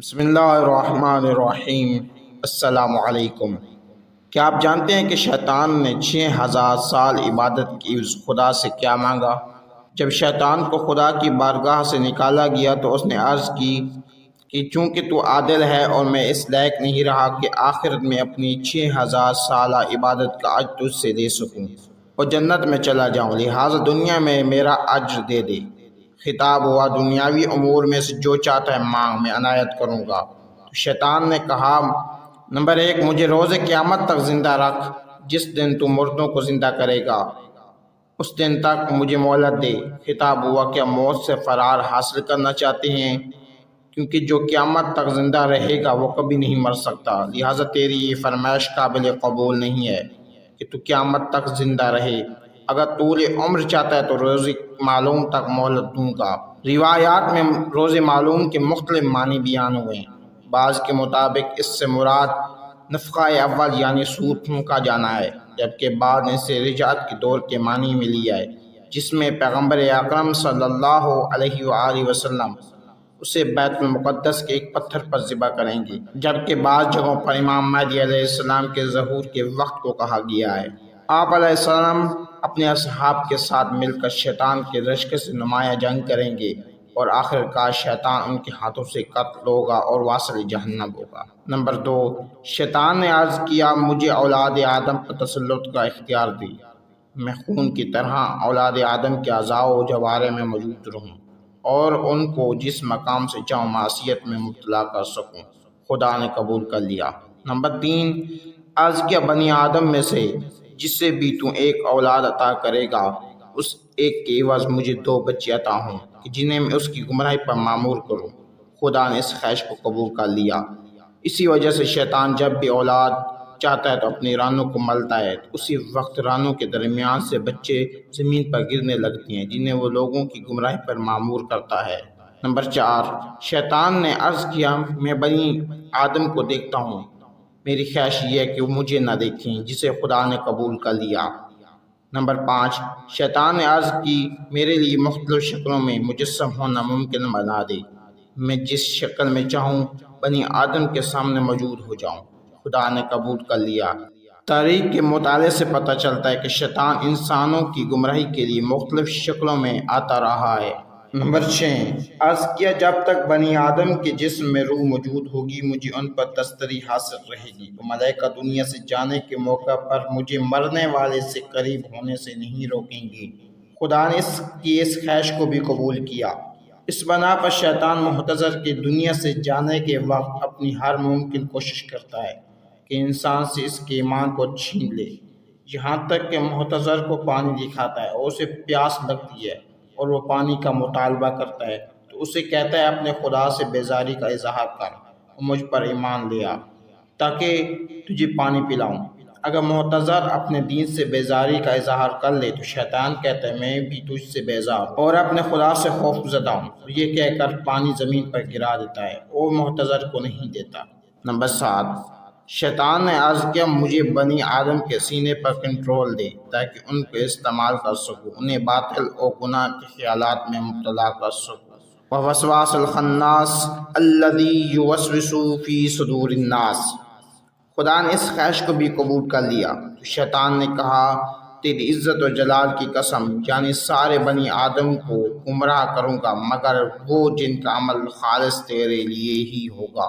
بسم اللہ الرحمن الرحیم۔ السلام علیکم۔ کیا آپ جانتے ہیں کہ شیطان نے 6000 سال عبادت کی اس خدا سے کیا مانگا؟ جب شیطان کو خدا کی بارگاہ سے نکالا گیا تو اس نے عرض کی کہ چونکہ تو عادل ہے اور میں اس لائق نہیں رہا کہ آخرت میں اپنی 6000 سالہ عبادت کا اجر تجھ سے دے سکوں اور جنت میں چلا جاؤں، لہٰذا دنیا میں میرا اجر دے دے۔ خطاب ہوا دنیاوی امور میں سے جو چاہتا ہے مانگ، میں عنایت کروں گا۔ تو شیطان نے کہا، نمبر 1، مجھے روز قیامت تک زندہ رکھ، جس دن تو مردوں کو زندہ کرے گا، اس دن تک مجھے مہلت دے۔ خطاب ہوا کیا موت سے فرار حاصل کرنا چاہتے ہیں؟ کیونکہ جو قیامت تک زندہ رہے گا وہ کبھی نہیں مر سکتا، لہٰذا تیری یہ فرمائش قابل قبول نہیں ہے کہ تو قیامت تک زندہ رہے۔ اگر طول عمر چاہتا ہے تو روز معلوم تک مہلت دوں گا۔ روایات میں روز معلوم کے مختلف معنی بیان ہوئے ہیں۔ بعض کے مطابق اس سے مراد نفخہ اول یعنی سور پھونکا جانا ہے، جبکہ بعض نے اسے رجعت کے دور کے معنی میں لیا ہے، جس میں پیغمبر اکرم صلی اللہ علیہ وآلہ وسلم اسے بیت المقدس کے ایک پتھر پر ذبح کریں گے، جبکہ بعض جگہوں پر امام مہدی علیہ السلام کے ظہور کے وقت کو کہا گیا ہے۔ آپ علیہ السلام اپنے اصحاب کے ساتھ مل کر شیطان کے رشک سے نمایاں جنگ کریں گے اور آخر کار شیطان ان کے ہاتھوں سے قتل ہوگا اور واصل جہنم ہوگا۔ نمبر 2، شیطان نے عرض کیا مجھے اولاد آدم پر تسلط کا اختیار دی، میں خون کی طرح اولاد آدم کے اعضاء و جوارح میں موجود رہوں اور ان کو جس مقام سے چاہوں معصیت میں مبتلا کر سکوں۔ خدا نے قبول کر لیا۔ نمبر 3، عرض کیا بنی آدم میں سے جسے بھی تو ایک اولاد عطا کرے گا، اس ایک کے عوض مجھے 2 بچے عطا ہوں کہ جنہیں میں اس کی گمراہی پر معمور کروں۔ خدا نے اس خواہش کو قبول کر لیا۔ اسی وجہ سے شیطان جب بھی اولاد چاہتا ہے تو اپنی رانوں کو ملتا ہے، تو اسی وقت رانوں کے درمیان سے بچے زمین پر گرنے لگتے ہیں جنہیں وہ لوگوں کی گمراہی پر معمور کرتا ہے۔ نمبر 4، شیطان نے عرض کیا میں بنی آدم کو دیکھتا ہوں، میری خواہش یہ ہے کہ وہ مجھے نہ دیکھیں، جسے خدا نے قبول کر لیا۔ نمبر 5، شیطان نے عرض کی میرے لیے مختلف شکلوں میں مجسم ہونا ممکن بنا دے، میں جس شکل میں چاہوں بنی آدم کے سامنے موجود ہو جاؤں۔ خدا نے قبول کر لیا۔ تاریخ کے مطالعے سے پتہ چلتا ہے کہ شیطان انسانوں کی گمراہی کے لیے مختلف شکلوں میں آتا رہا ہے۔ نمبر 6، عرض کیا جب تک بنی آدم کے جسم میں روح موجود ہوگی مجھے ان پر دستری حاصل رہے گی، وہ ملائکہ دنیا سے جانے کے موقع پر مجھے مرنے والے سے قریب ہونے سے نہیں روکیں گے۔ خدا نے اس خواہش کو بھی قبول کیا۔ اس بنا پر شیطان محتضر کے دنیا سے جانے کے وقت اپنی ہر ممکن کوشش کرتا ہے کہ انسان سے اس کے ایمان کو چھین لے، یہاں تک کہ محتضر کو پانی دکھاتا ہے اور اسے پیاس لگتی ہے اور وہ پانی کا مطالبہ کرتا ہے تو اسے کہتا ہے اپنے خدا سے بیزاری کا اظہار کر اور مجھ پر ایمان لے آ تاکہ تجھے پانی پلاؤں۔ اگر محتضر اپنے دین سے بیزاری کا اظہار کر لے تو شیطان کہتا ہے میں بھی تجھ سے بیزار اور اپنے خدا سے خوف زدہ ہوں، اور یہ کہہ کر پانی زمین پر گرا دیتا ہے اور محتضر کو نہیں دیتا۔ نمبر 7، شیطان نے عرض کیا مجھے بنی آدم کے سینے پر کنٹرول دے تاکہ ان کو استعمال کر سکوں، انہیں باطل اور گناہ کے خیالات میں مبتلا کر سکوں۔ وَوَسْوَاسَ الْخَنَّاسُ الَّذِي يُوَسْوِسُ فِي صُدُورِ النَّاسِ۔ خدا نے اس خواہش کو بھی قبول کر لیا۔ تو شیطان نے کہا تیری عزت و جلال کی قسم، یعنی سارے بنی آدم کو گمراہ کروں گا مگر وہ جن کا عمل خالص تیرے لیے ہی ہوگا۔